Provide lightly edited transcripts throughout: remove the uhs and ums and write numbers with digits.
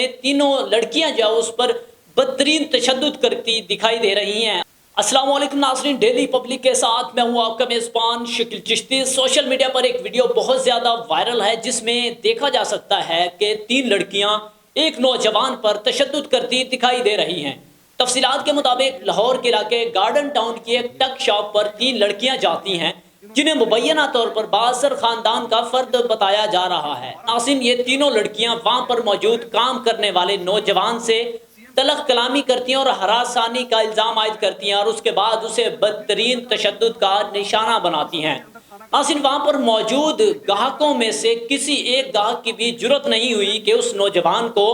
तीनों लड़कियां जो उस पर बदतरीन तशद्दुद करती दिखाई दे रही हैं। अस्सलाम वालेकुम नाज़रीन, डेली पब्लिक के साथ मैं हूं आपका मेज़बान शकील चिश्ती। सोशल मीडिया पर एक वीडियो बहुत ज़्यादा वायरल है जिसमें देखा जा सकता है कि तीन लड़कियां एक नौजवान पर तशद्दुद करती दिखाई दे रही हैं। तफसीलात के मुताबिक लाहौर के इलाके गार्डन टाउन की एक टक शॉप पर तीन लड़कियां जाती हैं जिन्हें मुबैना तौर पर बासर खानदान का फर्द बताया जा रहा है। नाज़रीन, ये तीनों लड़कियां वहां पर मौजूद काम करने वाले नौजवान से तलख कलामी करती हैं और हरासानी का इल्ज़ाम आयद करती हैं और उसके बाद उसे बदतरीन तशद्दुद का निशाना बनाती हैं। नाज़रीन, वहां पर मौजूद ग्राहकों में से किसी एक ग्राहक की भी जुर्रत नहीं हुई कि उस नौजवान को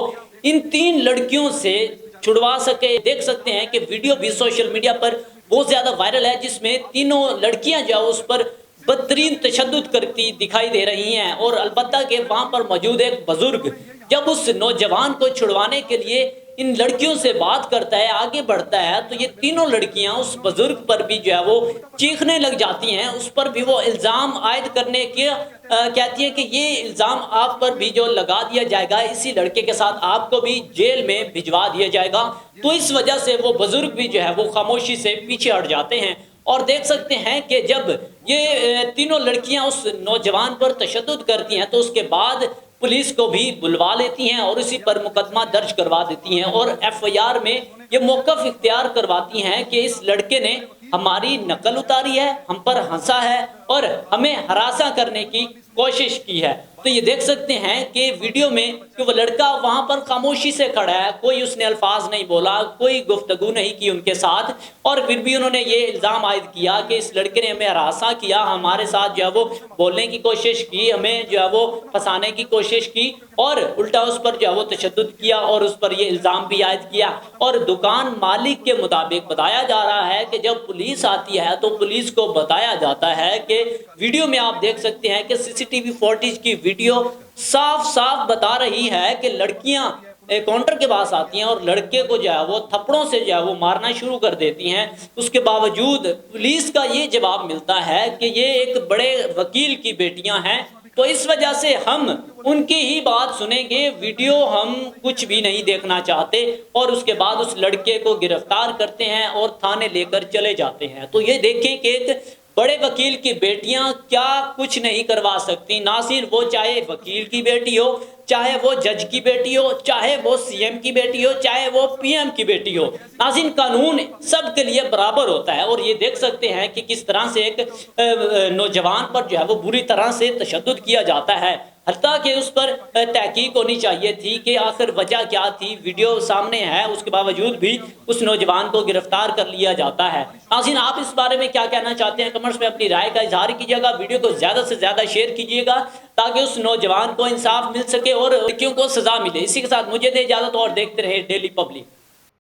इन तीन लड़कियों से छुड़वा सके। देख सकते हैं कि वीडियो भी सोशल मीडिया पर बहुत ज़्यादा वायरल है जिसमें तीनों लड़कियां जो उस पर बदतरीन तशद्दुद करती दिखाई दे रही हैं और अलबत्ता के वहाँ पर मौजूद एक बुजुर्ग जब उस नौजवान को छुड़वाने के लिए इन लड़कियों से बात करता है, आगे बढ़ता है, तो ये तीनों लड़कियां उस बुजुर्ग पर भी जो है वो चीखने लग जाती हैं। उस पर भी वो इल्ज़ाम आयद करने के कहती है कि ये इल्ज़ाम आप पर भी जो लगा दिया जाएगा, इसी लड़के के साथ आपको भी जेल में भिजवा दिया जाएगा। तो इस वजह से वो बुजुर्ग भी जो है वो खामोशी से पीछे हट जाते हैं और देख सकते हैं कि जब ये तीनों लड़कियां उस नौजवान पर तशद्दुद करती हैं तो उसके बाद पुलिस को भी बुलवा लेती हैं और इसी पर मुकदमा दर्ज करवा देती हैं और एफआईआर में ये मौक़िफ़ इख्तियार करवाती हैं कि इस लड़के ने हमारी नकल उतारी है, हम पर हंसा है और हमें हरासा करने की कोशिश की है। तो ये देख सकते हैं कि वीडियो में कि वो लड़का वहाँ पर खामोशी से खड़ा है, कोई उसने अल्फाज नहीं बोला, कोई गुफ्तगू नहीं की उनके साथ और फिर भी उन्होंने ये इल्ज़ाम आयद किया कि इस लड़के ने हमें हरासा किया, हमारे साथ जो है वो बोलने की कोशिश की, हमें जो है वो फंसाने की कोशिश की और उल्टा उस पर जो है वो तशद्दुद किया और उस पर ये इल्ज़ाम भी आयद किया। और दुकान मालिक के मुताबिक बताया जा रहा है कि जब पुलिस आती है तो पुलिस को बताया जाता है कि वीडियो में आप देख सकते हैं कि सीसीटीवी फुटेज की वीडियो साफ साफ बता रही है कि लड़कियां काउंटर के पास आती हैं और लड़के को जो है वो थप्पड़ों से जो है वो मारना शुरू कर देती हैं। उसके बावजूद पुलिस का ये जवाब मिलता है कि ये एक बड़े वकील की बेटियां हैं, तो इस वजह से हम उनकी ही बात सुनेंगे, वीडियो हम कुछ भी नहीं देखना चाहते और उसके बाद उस लड़के को गिरफ्तार करते हैं और थाने लेकर चले जाते हैं। तो ये देखें कि एक बड़े वकील की बेटियां क्या कुछ नहीं करवा सकती। नासिर वो चाहे वकील की बेटी हो, चाहे वो जज की बेटी हो, चाहे वो सीएम की बेटी हो, चाहे वो पीएम की बेटी हो, नाज़रीन कानून सब के लिए बराबर होता है। और ये देख सकते हैं कि किस तरह से एक नौजवान पर जो है वो बुरी तरह से तशद्दुद किया जाता है। हत्ता कि उस पर तहकीक होनी चाहिए थी कि आखिर वजह क्या थी। वीडियो सामने है, उसके बावजूद भी उस नौजवान को गिरफ्तार कर लिया जाता है। नाज़रीन, आप इस बारे में क्या कहना चाहते हैं? कमेंट्स में अपनी राय का इजहार कीजिएगा। वीडियो को ज़्यादा से ज़्यादा शेयर कीजिएगा ताकि उस नौजवान को इंसाफ मिल सके और लड़कियों को सज़ा मिले। इसी के साथ मुझे दे इजाज़त और देखते रहे डेली पब्लिक।